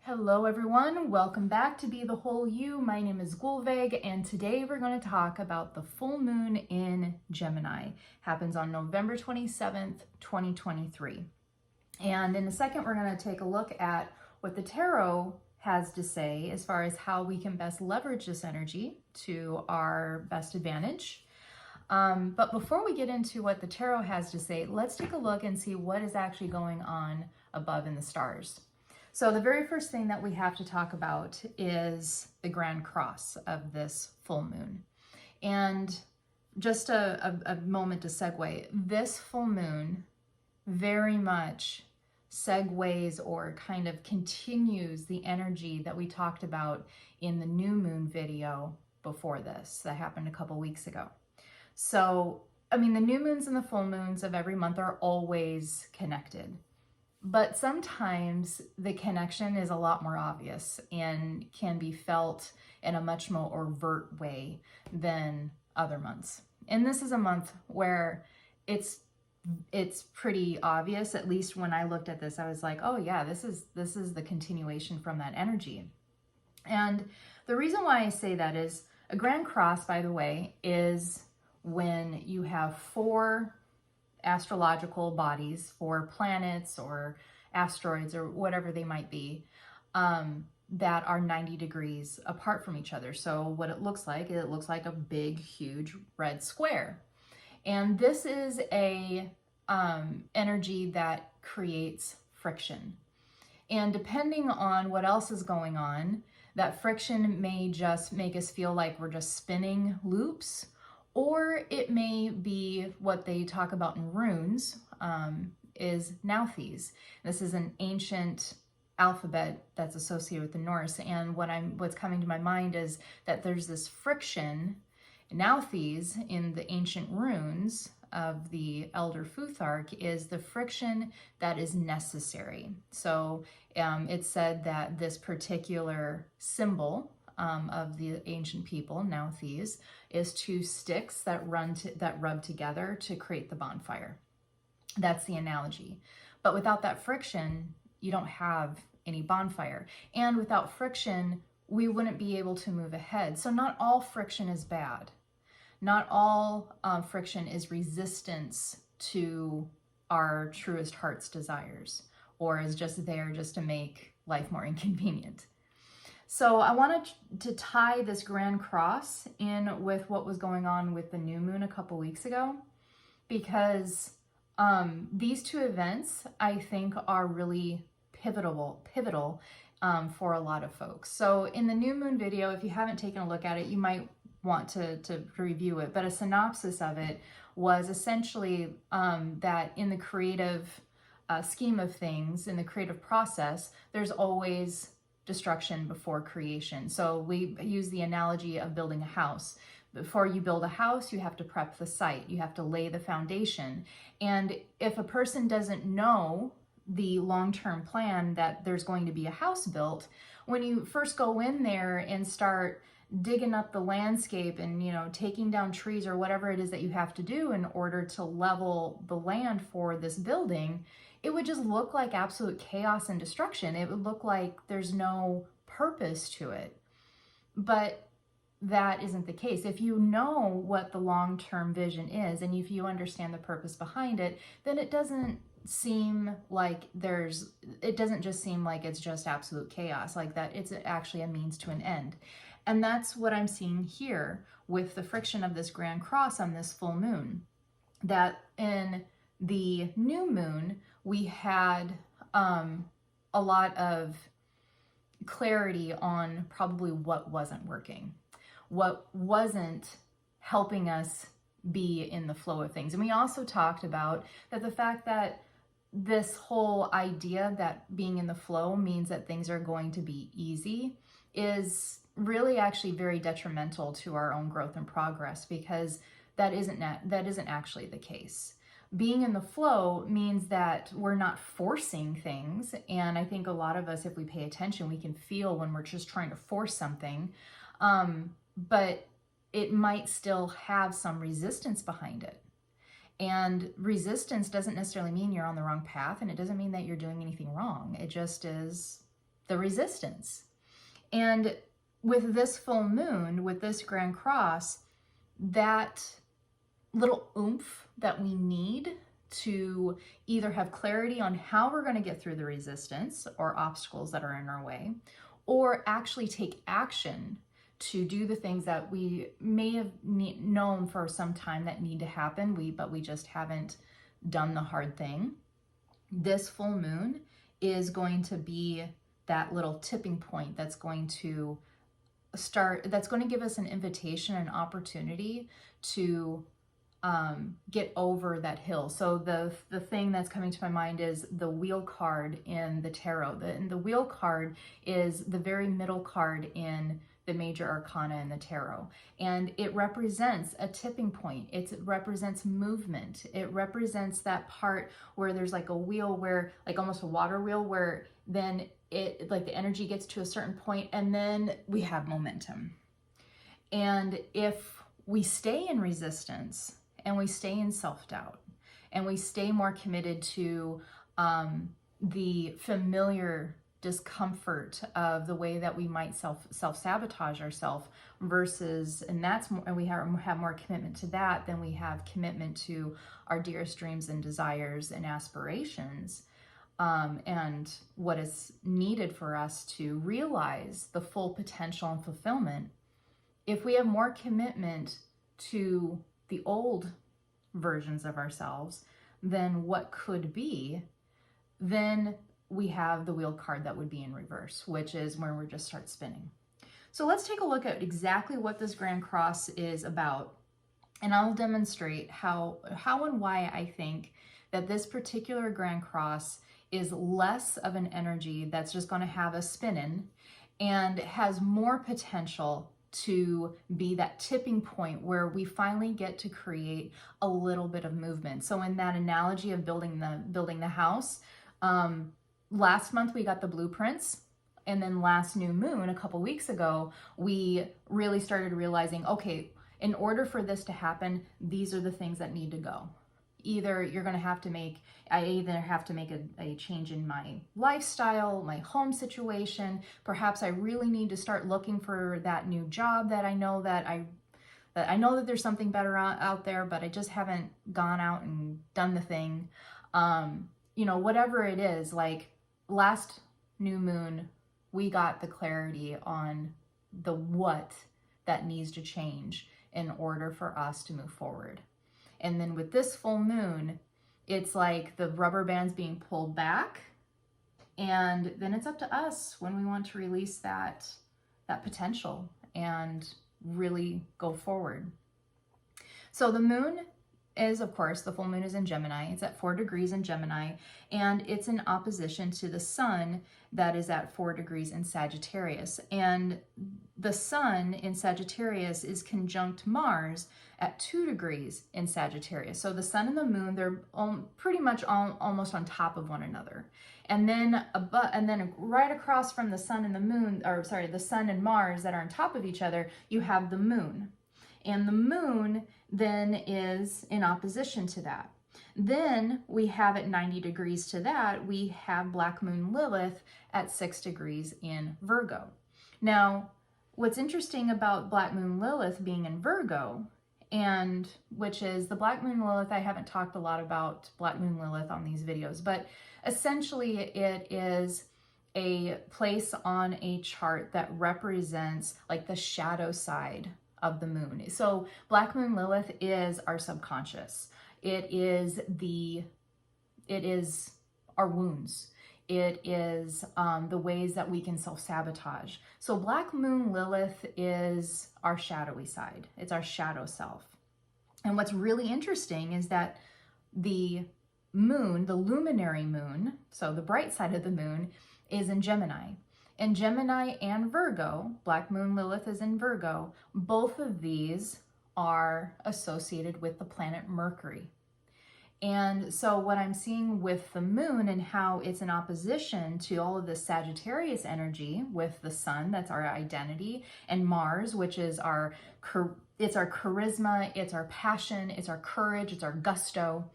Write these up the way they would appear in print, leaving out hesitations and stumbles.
Hello everyone, welcome back to Be the Whole You. My name is Gulveg and today we're going to talk about the full moon in Gemini. Happens on November 27th, 2023. And in a second we're going to take a look at what the tarot has to say as far as how we can best leverage this energy to our best advantage. But before we get into what the tarot has to say, let's take a look and see what is actually going on above in the stars. So the very first thing that we have to talk about is the grand cross of this full moon. And just a moment to segue, this full moon very much segues or kind of continues the energy that we talked about in the new moon video before this that happened a couple weeks ago. So, I mean, the new moons and the full moons of every month are always connected. But sometimes the connection is a lot more obvious and can be felt in a much more overt way than other months. And this is a month where it's pretty obvious. At least when I looked at this, I was like, oh yeah, this is the continuation from that energy. And the reason why I say that is a grand cross, by the way, is when you have four astrological bodies, for planets or asteroids or whatever they might be, that are 90 degrees apart from each other. So what it looks like a big, huge red square. And this is a energy that creates friction. And depending on what else is going on, that friction may just make us feel like we're just spinning loops, or it may be what they talk about in runes, is Nauthiz. This is an ancient alphabet that's associated with the Norse. And what's coming to my mind is that there's this friction, Nauthiz, in the ancient runes of the Elder Futhark is the friction that is necessary. So it's said that this particular symbol of the ancient people, Nauthiz, is two sticks that rub together to create the bonfire. That's the analogy. But without that friction, you don't have any bonfire. And without friction, we wouldn't be able to move ahead. So not all friction is bad. Not all friction is resistance to our truest heart's desires, or is just there just to make life more inconvenient. So I wanted to tie this grand cross in with what was going on with the new moon a couple weeks ago, because these two events, I think, are really pivotal for a lot of folks. So in the new moon video, if you haven't taken a look at it, you might want to review it, but a synopsis of it was essentially that in the creative scheme of things, in the creative process, there's always destruction before creation. So we use the analogy of building a house. Before you build a house, you have to prep the site. You have to lay the foundation. And if a person doesn't know the long-term plan that there's going to be a house built, when you first go in there and start digging up the landscape and, you know, taking down trees or whatever it is that you have to do in order to level the land for this building, it would just look like absolute chaos and destruction. It would look like there's no purpose to it. But that isn't the case. If you know what the long-term vision is, and if you understand the purpose behind it, then it doesn't seem like it doesn't just seem like it's just absolute chaos, like that it's actually a means to an end. And that's what I'm seeing here with the friction of this grand cross on this full moon. That in the new moon, we had a lot of clarity on probably what wasn't working, what wasn't helping us be in the flow of things. And we also talked about that the fact that this whole idea that being in the flow means that things are going to be easy is really actually very detrimental to our own growth and progress, because that isn't actually the case. Being in the flow means that we're not forcing things. And I think a lot of us, if we pay attention, we can feel when we're just trying to force something. But it might still have some resistance behind it. And resistance doesn't necessarily mean you're on the wrong path, and it doesn't mean that you're doing anything wrong. It just is the resistance. And with this full moon, with this Grand Cross, that little oomph that we need to either have clarity on how we're going to get through the resistance or obstacles that are in our way, or actually take action to do the things that we may have known for some time that need to happen, but we just haven't done the hard thing. This full moon is going to be that little tipping point that's going to give us an invitation, an opportunity to get over that hill. So the thing that's coming to my mind is the wheel card in the tarot. The wheel card is the very middle card in the major arcana in the tarot. And it represents a tipping point. It represents movement. It represents that part where there's like a wheel where, like almost a water wheel, where then it, like the energy gets to a certain point and then we have momentum. And if we stay in resistance and we stay in self-doubt and we stay more committed to the familiar discomfort of the way that we might self-sabotage ourselves versus, and we have more commitment to that than we have commitment to our dearest dreams and desires and aspirations, and what is needed for us to realize the full potential and fulfillment. If we have more commitment to the old versions of ourselves than what could be, then we have the wheel card that would be in reverse, which is where we just start spinning. So let's take a look at exactly what this Grand Cross is about. And I'll demonstrate how and why I think that this particular Grand Cross is less of an energy that's just going to have us spinning and has more potential to be that tipping point where we finally get to create a little bit of movement. So in that analogy of building the house, last month we got the blueprints, and then last new moon a couple weeks ago we really started realizing, okay, in order for this to happen, these are the things that need to go. I either have to make a change in my lifestyle, my home situation. Perhaps I really need to start looking for that new job that I know that there's something better out there, but I just haven't gone out and done the thing. Whatever it is, like last new moon, we got the clarity on the what that needs to change in order for us to move forward. And then with this full moon, it's like the rubber band's being pulled back, and then it's up to us when we want to release that potential and really go forward. So the moon is, of course, the full moon is in Gemini. It's at 4 degrees in Gemini, and it's in opposition to the sun that is at 4 degrees in Sagittarius. And the sun in Sagittarius is conjunct Mars at 2 degrees in Sagittarius. So the sun and the moon, they're pretty much almost on top of one another. And then right across from the sun and the moon, the sun and Mars that are on top of each other, you have the moon. And the moon then is in opposition to that. Then we have at 90 degrees to that, we have Black Moon Lilith at 6 degrees in Virgo. Now, what's interesting about Black Moon Lilith being in Virgo, and which is the Black Moon Lilith, I haven't talked a lot about Black Moon Lilith on these videos, but essentially it is a place on a chart that represents like the shadow side of the moon. So Black Moon Lilith is our subconscious. It is our wounds. It is the ways that we can self-sabotage. So Black Moon Lilith is our shadowy side. It's our shadow self. And what's really interesting is that the moon, the luminary moon, so the bright side of the moon, is in Gemini. In Gemini and Virgo, Black Moon Lilith is in Virgo. Both of these are associated with the planet Mercury. And so what I'm seeing with the moon and how it's in opposition to all of the Sagittarius energy with the sun, that's our identity, and Mars, which is our charisma, it's our passion, it's our courage, it's our gusto.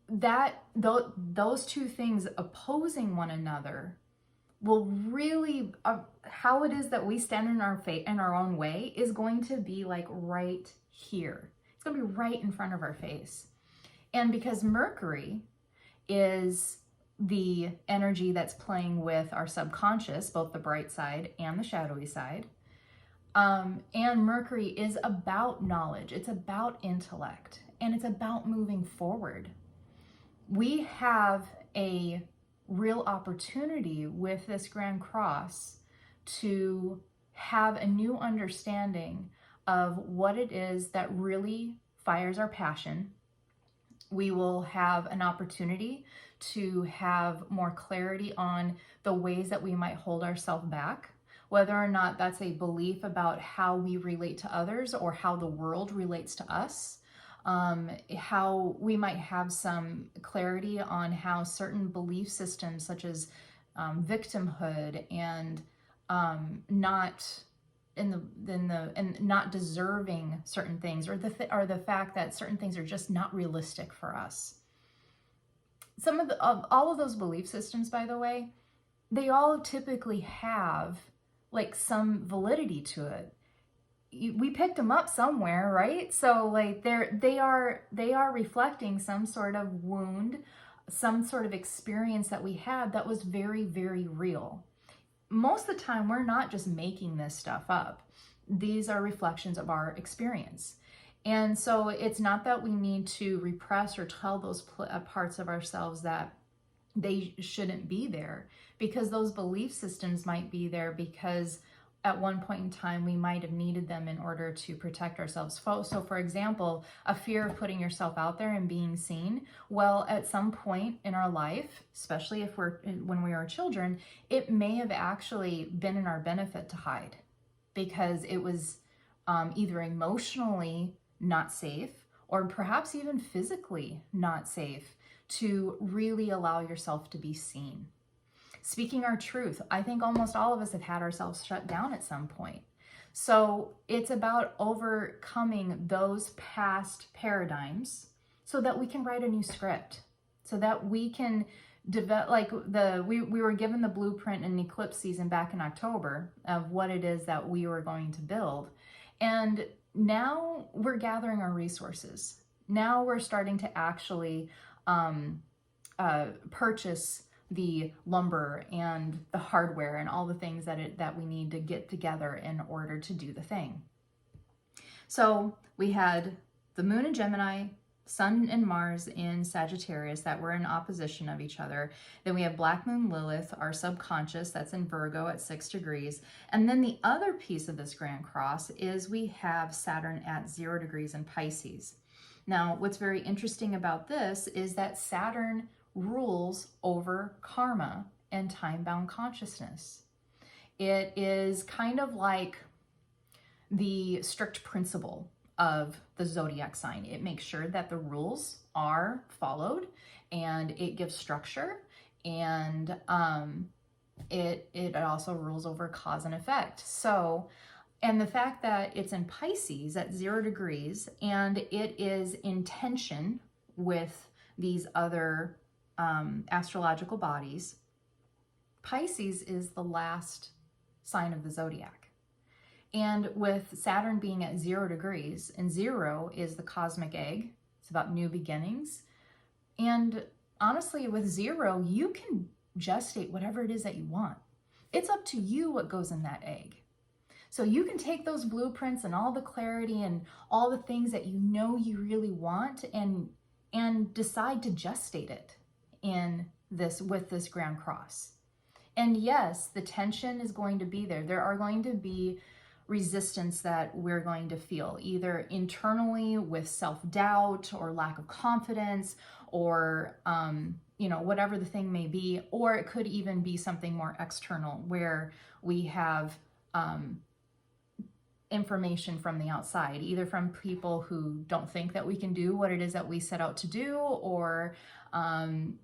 Those two things opposing one another will really, how it is that we stand in our own way is going to be like right here. It's going to be right in front of our face. And because Mercury is the energy that's playing with our subconscious, both the bright side and the shadowy side, and Mercury is about knowledge, it's about intellect, and it's about moving forward. We have a real opportunity with this Grand Cross to have a new understanding of what it is that really fires our passion. We will have an opportunity to have more clarity on the ways that we might hold ourselves back, whether or not that's a belief about how we relate to others or how the world relates to us. How we might have some clarity on how certain belief systems such as victimhood and not not deserving certain things, or the fact that certain things are just not realistic for us. All of those belief systems, by the way, they all typically have like some validity to it. We picked them up somewhere, right? So like they are reflecting some sort of wound, some sort of experience that we had that was very, very real. Most of the time, we're not just making this stuff up. These are reflections of our experience. And so it's not that we need to repress or tell those parts of ourselves that they shouldn't be there, because those belief systems might be there because at one point in time, we might have needed them in order to protect ourselves. So for example, a fear of putting yourself out there and being seen. Well, at some point in our life, especially when we are children, it may have actually been in our benefit to hide because it was either emotionally not safe or perhaps even physically not safe to really allow yourself to be seen. Speaking our truth, I think almost all of us have had ourselves shut down at some point. So it's about overcoming those past paradigms so that we can write a new script, so that we can develop, like we were given the blueprint in eclipse season back in October of what it is that we were going to build. And now we're gathering our resources. Now we're starting to actually purchase the lumber and the hardware and all the things that we need to get together in order to do the thing. So we had the moon in Gemini, Sun and Mars in Sagittarius that were in opposition of each other. Then we have Black Moon Lilith, our subconscious, that's in Virgo at 6 degrees. And then the other piece of this Grand Cross is we have Saturn at 0 degrees in Pisces. Now, what's very interesting about this is that Saturn rules over karma and time-bound consciousness. It is kind of like the strict principle of the zodiac sign. It makes sure that the rules are followed and it gives structure, and it also rules over cause and effect. So, and the fact that it's in Pisces at 0 degrees and it is in tension with these other astrological bodies, Pisces is the last sign of the zodiac. And with Saturn being at 0 degrees, and 0 is the cosmic egg, it's about new beginnings. And honestly, with 0, you can gestate whatever it is that you want. It's up to you what goes in that egg. So you can take those blueprints and all the clarity and all the things that you know you really want and decide to gestate it with this Grand Cross. And yes, the tension is going to be there. There are going to be resistance that we're going to feel, either internally with self-doubt or lack of confidence, or whatever the thing may be, or it could even be something more external where we have information from the outside, either from people who don't think that we can do what it is that we set out to do, or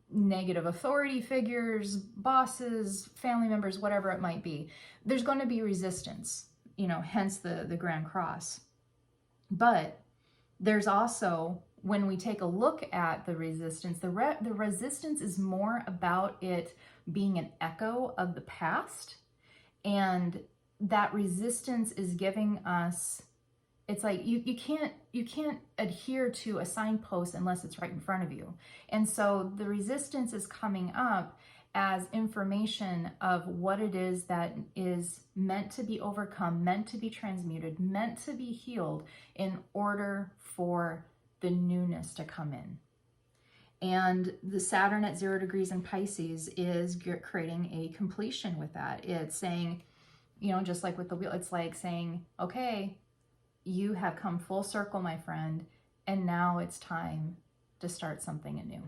negative authority figures, bosses, family members, whatever it might be. There's going to be resistance, hence the Grand Cross. But there's also, when we take a look at the resistance, the resistance is more about it being an echo of the past. And that resistance is giving us, it's like you can't adhere to a signpost unless it's right in front of you. And so the resistance is coming up as information of what it is that is meant to be overcome, meant to be transmuted, meant to be healed in order for the newness to come in. And the Saturn at 0 degrees in Pisces is creating a completion with that. It's saying, you know, just like with the wheel, it's like saying, okay, you have come full circle, my friend, and now it's time to start something anew.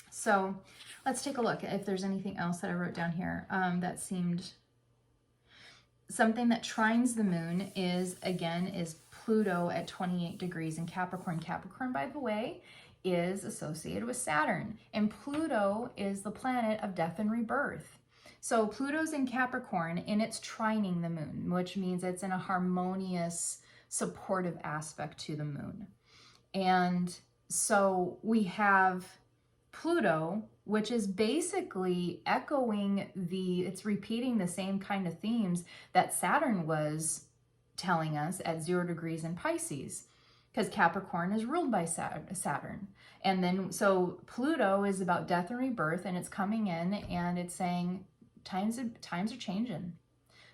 So let's take a look if there's anything else that I wrote down here that seemed something that trines the moon is Pluto at 28 degrees in Capricorn. Capricorn, by the way, is associated with Saturn, and Pluto is the planet of death and rebirth. So Pluto's in Capricorn and it's trining the moon, which means it's in a harmonious, supportive aspect to the moon. And so we have Pluto, which is basically echoing it's repeating the same kind of themes that Saturn was telling us at 0 degrees in Pisces, because Capricorn is ruled by Saturn. And then, so Pluto is about death and rebirth, and it's coming in and it's saying, times are changing.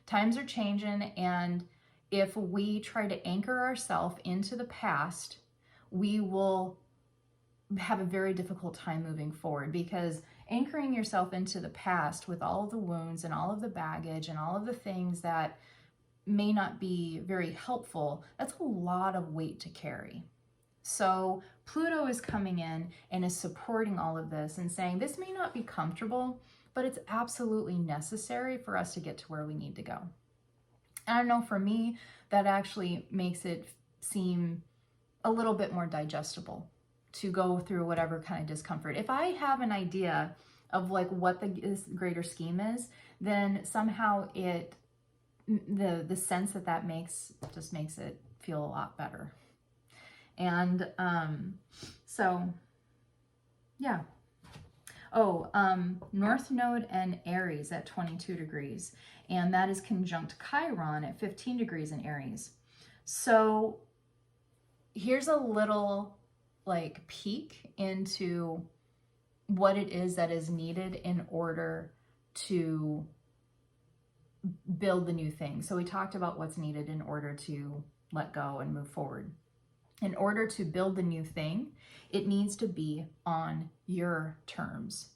Times are changing, and if we try to anchor ourselves into the past, we will have a very difficult time moving forward, because anchoring yourself into the past with all of the wounds and all of the baggage and all of the things that may not be very helpful, that's a lot of weight to carry. So Pluto is coming in and is supporting all of this and saying, this may not be comfortable, but it's absolutely necessary for us to get to where we need to go. And I don't know, for me, that actually makes it seem a little bit more digestible to go through whatever kind of discomfort. If I have an idea of like what this greater scheme is, then somehow the sense that makes just makes it feel a lot better. And so yeah. North Node and Aries at 22 degrees, and that is conjunct Chiron at 15 degrees in Aries. So here's a little like peek into what it is that is needed in order to build the new thing. So we talked about what's needed in order to let go and move forward. In order to build the new thing, it needs to be on your terms,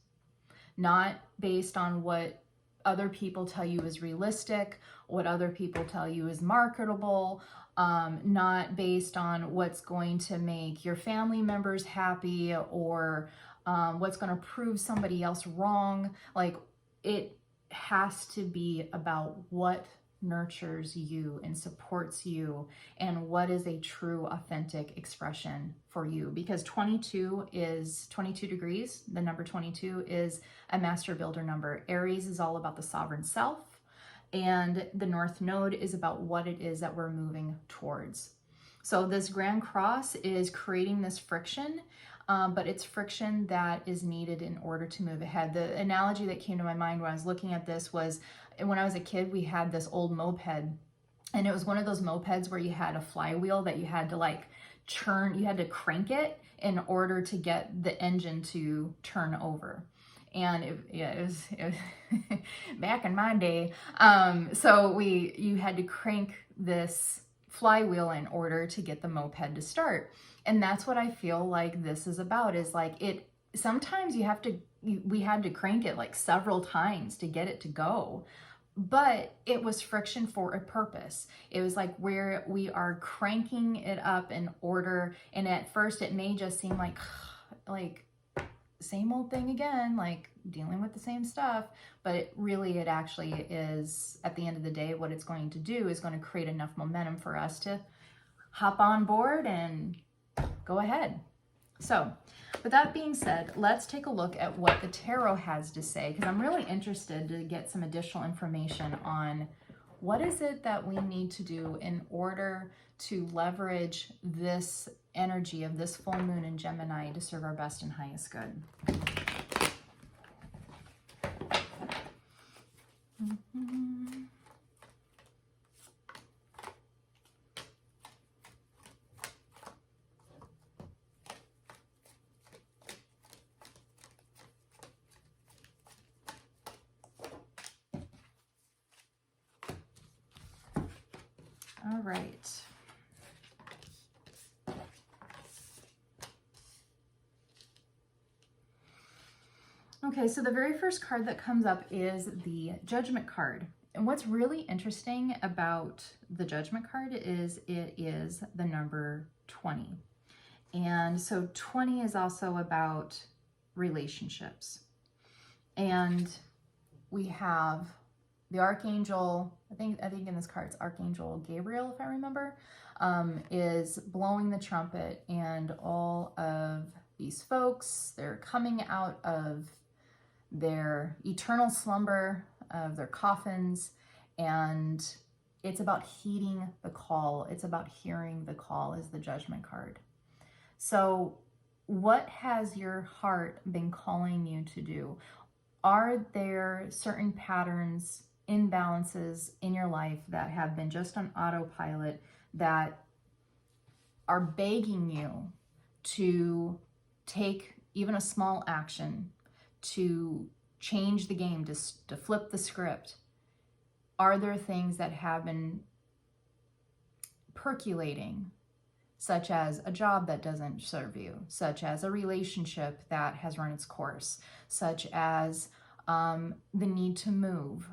not based on what other people tell you is realistic, what other people tell you is marketable, not based on what's going to make your family members happy or what's going to prove somebody else wrong. Like, it has to be about what nurtures you and supports you and what is a true authentic expression for you, because 22 degrees, the number 22 is a master builder number. Aries is all about the sovereign self, and the North Node is about what it is that we're moving towards. So this Grand Cross is creating this friction, but it's friction that is needed in order to move ahead. The analogy that came to my mind when I was looking at this was, when I was a kid, we had this old moped, and it was one of those mopeds where you had a flywheel that you had to like churn, you had to crank it in order to get the engine to turn over. And it was back in my day. So you had to crank this flywheel in order to get the moped to start. And that's what I feel like this is about, is like sometimes we had to crank it like several times to get it to go, but it was friction for a purpose. It was like where we are cranking it up in order. And at first it may just seem like same old thing again, like dealing with the same stuff, but it actually is, at the end of the day, what it's going to do is going to create enough momentum for us to hop on board and go ahead. So with that being said, let's take a look at what the tarot has to say, because I'm really interested to get some additional information on what is it that we need to do in order to leverage this energy of this full moon in Gemini to serve our best and highest good. All right. Okay, so the very first card that comes up is the Judgment card. And what's really interesting about the Judgment card is it is the number 20. And so 20 is also about relationships. And we have the Archangel, I think in this card it's Archangel Gabriel, if I remember, is blowing the trumpet, and all of these folks, they're coming out of their eternal slumber, of their coffins, and it's about heeding the call. It's about hearing the call is the Judgment card. So what has your heart been calling you to do? Are there certain patterns, imbalances in your life that have been just on autopilot that are begging you to take even a small action, to change the game, to flip the script? Are there things that have been percolating, such as a job that doesn't serve you, such as a relationship that has run its course, such as the need to move,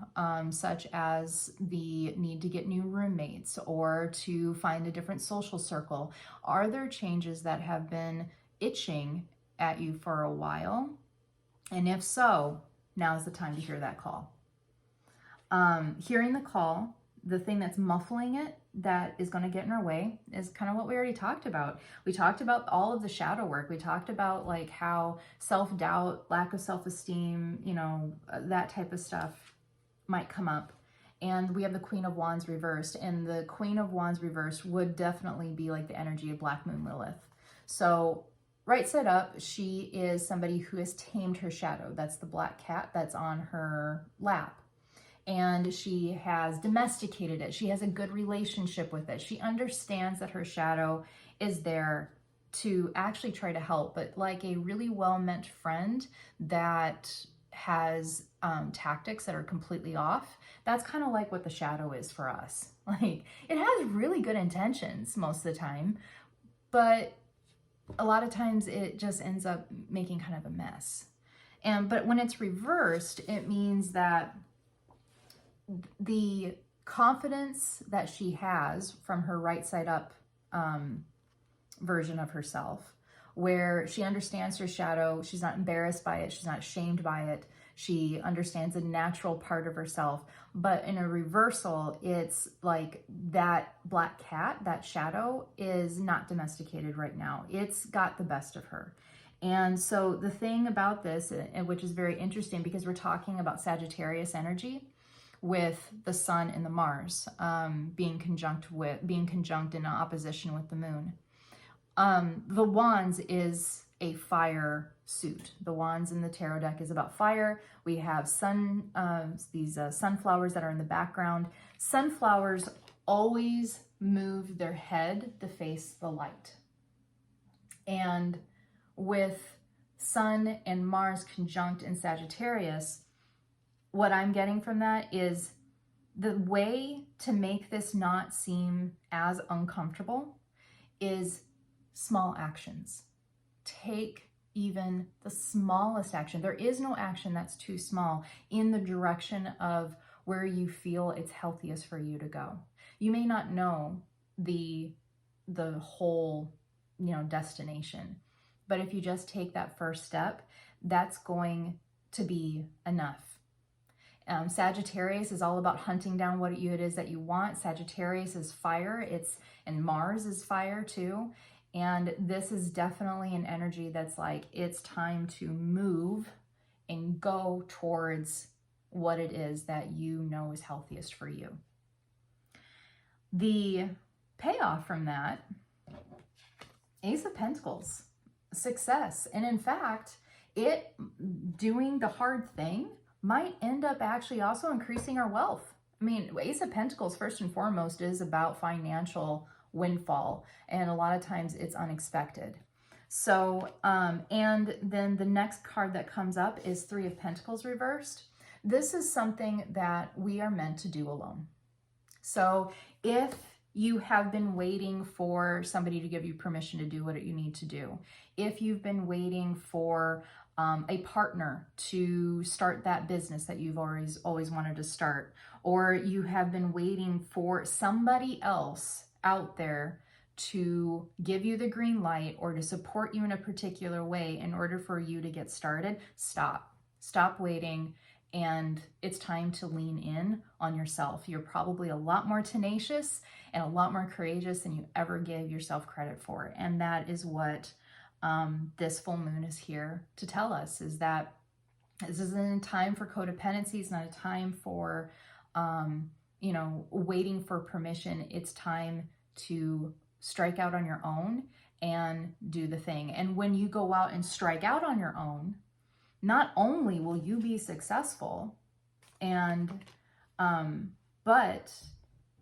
such as the need to get new roommates or to find a different social circle? Are there changes that have been itching at you for a while? And if so, now's the time to hear that call. Hearing the call, the thing that's muffling it, that is going to get in our way, is kind of what we already talked about. We talked about all of the shadow work. We talked about like how self-doubt, lack of self-esteem, you know, that type of stuff might come up. And we have the Queen of Wands reversed, and the Queen of Wands reversed would definitely be like the energy of Black Moon Lilith. So right side up, she is somebody who has tamed her shadow. That's the black cat that's on her lap. And she has domesticated it. She has a good relationship with it. She understands that her shadow is there to actually try to help, but like a really well-meant friend that has tactics that are completely off, that's kind of like what the shadow is for us. Like, it has really good intentions most of the time, but a lot of times it just ends up making kind of a mess. But when it's reversed, it means that the confidence that she has from her right side up version of herself, where she understands her shadow, she's not embarrassed by it, she's not shamed by it, she understands a natural part of herself. But in a reversal, it's like that black cat, that shadow, is not domesticated right now. It's got the best of her. And so the thing about this, which is very interesting because we're talking about Sagittarius energy, with the sun and the Mars being conjunct in opposition with the moon. The Wands is a fire suit. The Wands in the tarot deck is about fire. We have these sunflowers that are in the background. Sunflowers always move their head to face the light. And with Sun and Mars conjunct in Sagittarius, what I'm getting from that is the way to make this not seem as uncomfortable is small actions. Take even the smallest action. There is no action that's too small in the direction of where you feel it's healthiest for you to go. You may not know the whole, destination, but if you just take that first step, that's going to be enough. Sagittarius is all about hunting down what it is that you want. Sagittarius is fire, and Mars is fire too. And this is definitely an energy that's like, it's time to move and go towards what it is that you know is healthiest for you. The payoff from that Ace of Pentacles, success. And in fact, it doing the hard thing might end up actually also increasing our wealth. I mean, Ace of Pentacles, first and foremost, is about financial windfall. And a lot of times it's unexpected. So, and then the next card that comes up is Three of Pentacles reversed. This is something that we are meant to do alone. So if you have been waiting for somebody to give you permission to do what you need to do, if you've been waiting for a partner to start that business that you've always wanted to start, or you have been waiting for somebody else out there to give you the green light or to support you in a particular way in order for you to get started, stop waiting. And it's time to lean in on yourself. You're probably a lot more tenacious and a lot more courageous than you ever gave yourself credit for. And that is what this full moon is here to tell us, is that this isn't a time for codependency. It's not a time for, waiting for permission. It's time to strike out on your own and do the thing. And when you go out and strike out on your own, not only will you be successful, but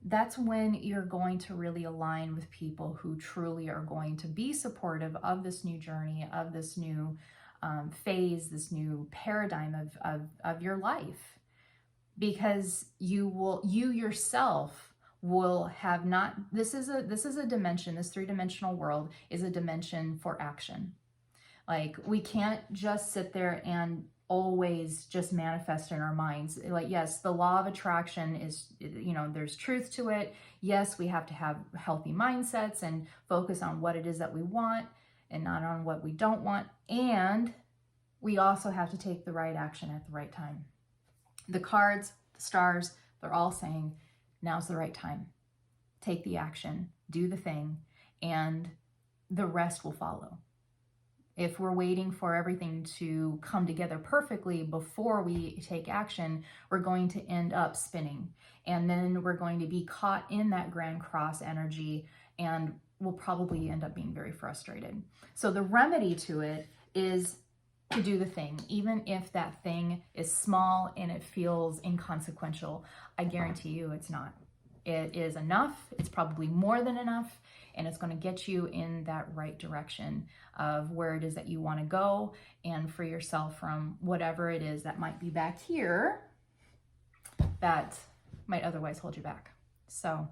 that's when you're going to really align with people who truly are going to be supportive of this new journey, of this new phase, this new paradigm of your life. Because you yourself will have not, this is a dimension, this three-dimensional world is a dimension for action. Like, we can't just sit there and always just manifest in our minds. Like, yes, the law of attraction is, there's truth to it. Yes, we have to have healthy mindsets and focus on what it is that we want and not on what we don't want. And we also have to take the right action at the right time. The cards, the stars, they're all saying, now's the right time. Take the action, do the thing, and the rest will follow. If we're waiting for everything to come together perfectly before we take action, we're going to end up spinning. And then we're going to be caught in that Grand Cross energy and we'll probably end up being very frustrated. So the remedy to it is to do the thing, even if that thing is small and it feels inconsequential. I guarantee you it's not. It is enough. It's probably more than enough. And it's going to get you in that right direction of where it is that you want to go and free yourself from whatever it is that might be back here that might otherwise hold you back. So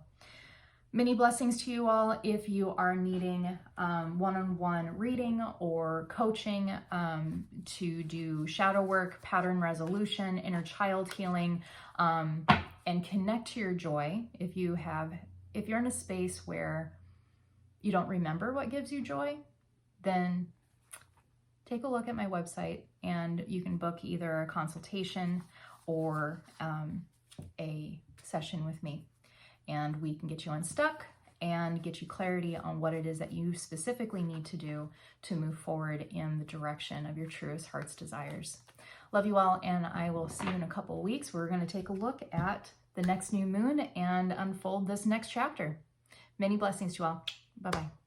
many blessings to you all. If you are needing one-on-one reading or coaching to do shadow work, pattern resolution, inner child healing, and connect to your joy, if you're in a space where you don't remember what gives you joy, then take a look at my website and you can book either a consultation or a session with me. And we can get you unstuck and get you clarity on what it is that you specifically need to do to move forward in the direction of your truest heart's desires. Love you all, and I will see you in a couple of weeks. We're going to take a look at the next new moon and unfold this next chapter. Many blessings to you all. Bye-bye.